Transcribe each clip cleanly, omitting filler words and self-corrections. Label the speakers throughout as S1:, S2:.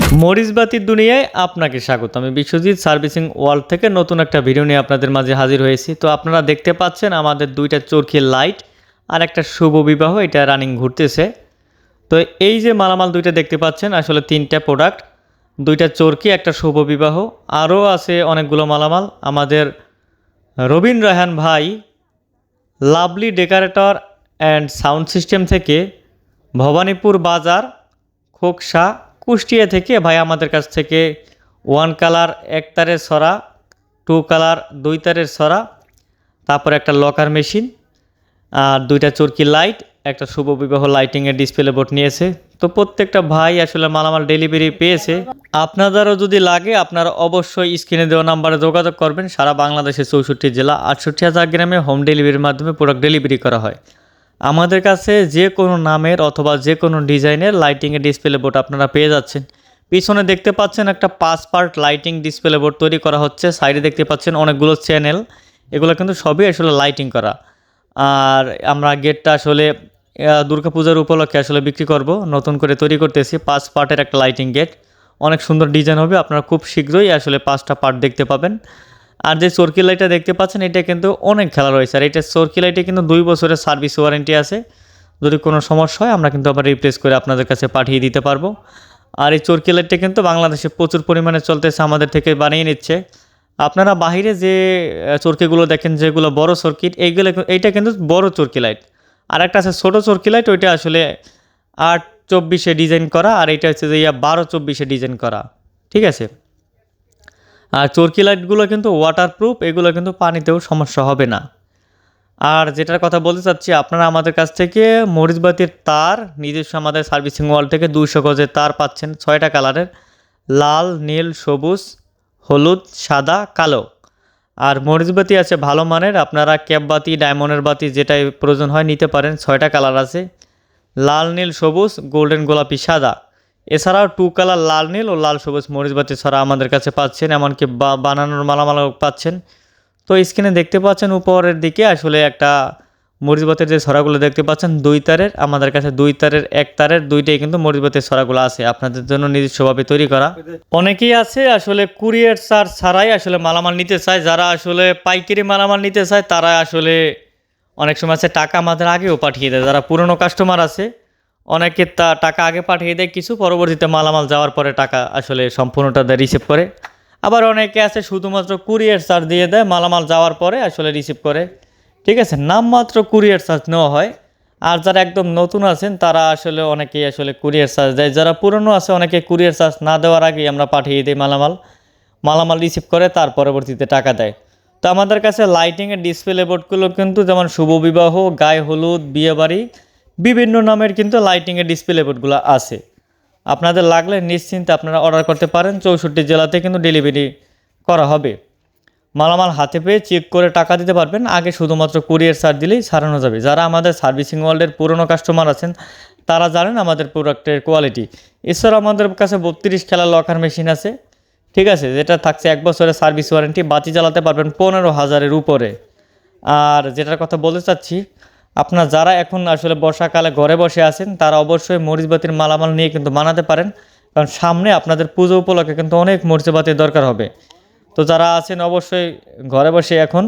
S1: মরিচবাতির দুনিয়ায় আপনাকে স্বাগত। আমি বিশ্বজিৎ সার্ভিসিং ওয়ার্ল্ড থেকে নতুন একটা ভিডিও নিয়ে আপনাদের মাঝে হাজির হয়েছি। তো আপনারা দেখতে পাচ্ছেন আমাদের দুইটা চরকির লাইট আর একটা শুভ বিবাহ এটা রানিং ঘুরতেছে। তো এই যে মালামাল দুইটা দেখতে পাচ্ছেন আসলে তিনটা প্রোডাক্ট, দুইটা চরকি, একটা শুভ বিবাহ, আরও আছে অনেকগুলো মালামাল। আমাদের রবিন রায়হান ভাই lovely decorator and sound system থেকে ভবানীপুর বাজার খোকসা কুষ্টিয়া থেকে ভাই আমাদের কাছ থেকে 1 কালার 1 তারের ছড়া, 2 কালার 2 তারের ছড়া, তারপর একটা লকার মেশিন আর দুইটা চরকি লাইট, একটা শুভ বিবাহ লাইটিংয়ের ডিসপ্লে বোর্ড নিয়েছে। তো প্রত্যেকটা ভাই আসলে মালামাল ডেলিভারি পেয়েছে। আপনাদেরও যদি লাগে আপনারা অবশ্যই স্ক্রিনে দেওয়া নাম্বারে যোগাযোগ করবেন। সারা বাংলাদেশের 64 জেলা 68,000 গ্রামে হোম ডেলিভারির মাধ্যমে প্রোডাক্ট ডেলিভারি করা হয়। আমাদের কাছে যে কোনো নামের অথবা যে কোনো ডিজাইনের লাইটিংয়ের ডিসপ্লে বোর্ড আপনারা পেয়ে যাচ্ছেন। পিছনে দেখতে পাচ্ছেন একটা 5 পার্ট লাইটিং ডিসপ্লে বোর্ড তৈরি করা হচ্ছে। সাইডে দেখতে পাচ্ছেন অনেকগুলো চ্যানেল, এগুলো কিন্তু সবই আসলে লাইটিং করা। আর আমরা গেটটা আসলে দুর্গাপূজার উপলক্ষে আসলে বিক্রি করব, নতুন করে তৈরি করতেছি। 5 পার্টের একটা লাইটিং গেট, অনেক সুন্দর ডিজাইন হবে। আপনারা খুব শীঘ্রই আসলে 5টা পার্ট দেখতে পাবেন। আর যে চরকি লাইটটা দেখতে পাচ্ছেন এটা কিন্তু অনেক খেলা রয়েছে। আর এটা চরকি লাইটে কিন্তু 2 বছরের সার্ভিস ওয়ারেন্টি আছে। যদি কোনো সমস্যা হয় আমরা কিন্তু আবার রিপ্লেস করে আপনাদের কাছে পাঠিয়ে দিতে পারবো। আর এই চরকি লাইটটা কিন্তু বাংলাদেশে প্রচুর পরিমাণে চলতেছে, আমাদের থেকে বানিয়ে নিচ্ছে। আপনারা বাহিরে যে চরকিগুলো দেখেন যেগুলো বড় সার্কিট, এইটা কিন্তু বড় চরকি লাইট। আর একটা আছে ছোটো চরকি লাইট, ওইটা আসলে 8/24 ডিজাইন করা, আর এটা হচ্ছে যে 12/24 ডিজাইন করা। ঠিক আছে। আর চরকি লাইটগুলো কিন্তু ওয়াটারপ্রুফ, এগুলো কিন্তু পানিতেও সমস্যা হবে না। আর যেটার কথা বলতে চাচ্ছি, আপনারা আমাদের কাছ থেকে মরিচবাতির তার নিজস্ব আমাদের সার্ভিসিং ওয়াল থেকে 200 গজের তার পাচ্ছেন 6টা কালারের, লাল, নীল, সবুজ, হলুদ, সাদা, কালো। আর মরিচবাতি আছে ভালো মানের, আপনারা ক্যাপ বাতি, ডায়মন্ডের বাতি যেটাই প্রয়োজন হয় নিতে পারেন। 6টা কালার আছে, লাল, নীল, সবুজ, গোল্ডেন, গোলাপি, সাদা। এছাড়াও 2 কালার লাল, নীল ও লাল সবুজ মরিচবাতি ছাড়া আমাদের কাছে পাচ্ছেন, এমনকি বানানোর মালামালও পাচ্ছেন। তো স্ক্রিনে দেখতে পাচ্ছেন উপরের দিকে আসলে একটা মরিচবাতির যে ছড়াগুলো দেখতে পাচ্ছেন 2 তারের, আমাদের কাছে 2 তারের 1 তারের দুইটাই কিন্তু মরিচবাতির ছড়াগুলো আছে আপনাদের জন্য নিজস্বভাবে তৈরি করা। অনেকেই আছে আসলে কুরিয়ার চার্জ ছাড়াই আসলে মালামাল নিতে চায়। যারা আসলে পাইকারি মালামাল নিতে চায় তারা আসলে অনেক সময় আছে টাকা আমাদের আগেও পাঠিয়ে দেয়। যারা পুরনো কাস্টমার আছে অনেকে টাকা আগে পাঠিয়ে দেয় কিছু, পরবর্তীতে মালামাল যাওয়ার পরে টাকা আসলে সম্পূর্ণটা রিসিভ করে। আবার অনেকে আছে শুধুমাত্র কুরিয়ার চার্জ দিয়ে দেয়, মালামাল যাওয়ার পরে আসলে রিসিভ করে। ঠিক আছে, নামমাত্র কুরিয়ার চার্জ নেওয়া হয়। আর যারা একদম নতুন আছেন তারা আসলে অনেকেই আসলে কুরিয়ার চার্জ দেয়। যারা পুরনো আছে অনেকে কুরিয়ার চার্জ না দেওয়ার আগেই আমরা পাঠিয়ে দিই মালামাল রিসিভ করে তার পরবর্তীতে টাকা দেয়। তো আমাদের কাছে লাইটিংয়ের ডিসপ্লে বোর্ডগুলো কিন্তু যেমন শুভ বিবাহ, গায়ে হলুদ, বিয়েবাড়ি, বিভিন্ন নামের কিন্তু লাইটিংয়ের ডিসপ্লে বোর্ডগুলো আছে। আপনাদের লাগলে নিশ্চিন্তে আপনারা অর্ডার করতে পারেন। 64 জেলাতে কিন্তু ডেলিভারি করা হবে। মালামাল হাতে পেয়ে চেক করে টাকা দিতে পারবেন। আগে শুধুমাত্র কুরিয়ার চার্জ দিলেই সারানো যাবে। যারা আমাদের সার্ভিসিং ওয়ার্ল্ডের পুরনো কাস্টমার আছেন তারা জানেন আমাদের প্রোডাক্টের কোয়ালিটি। এছাড়া আমাদের কাছে 32 খেলার লকার মেশিন আছে। ঠিক আছে, যেটা থাকছে 1 বছরের সার্ভিস ওয়ারেন্টি, বাতি জ্বালাতে পারবেন 15,000-এর উপরে। আর যেটার কথা বলতে চাচ্ছি, আপনারা যারা এখন আসলে বর্ষাকালে ঘরে বসে আছেন তারা অবশ্যই মরিচবাতির মালামাল নিয়ে কিন্তু বানাতে পারেন, কারণ সামনে আপনাদের পুজো উপলক্ষে কিন্তু অনেক মরিচবাতির দরকার হবে। তো যারা আছেন অবশ্যই ঘরে বসে এখন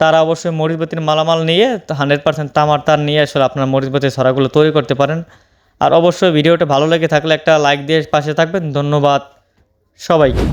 S1: তারা অবশ্যই মরিচবাতির মালামাল নিয়ে 100% তামার তার নিয়ে আসলে আপনারা মরিচবাতির ছড়াগুলো তৈরি করতে পারেন। আর অবশ্যই ভিডিওটা ভালো লেগে থাকলে একটা লাইক দিয়ে পাশে থাকবেন। ধন্যবাদ সবাইকে।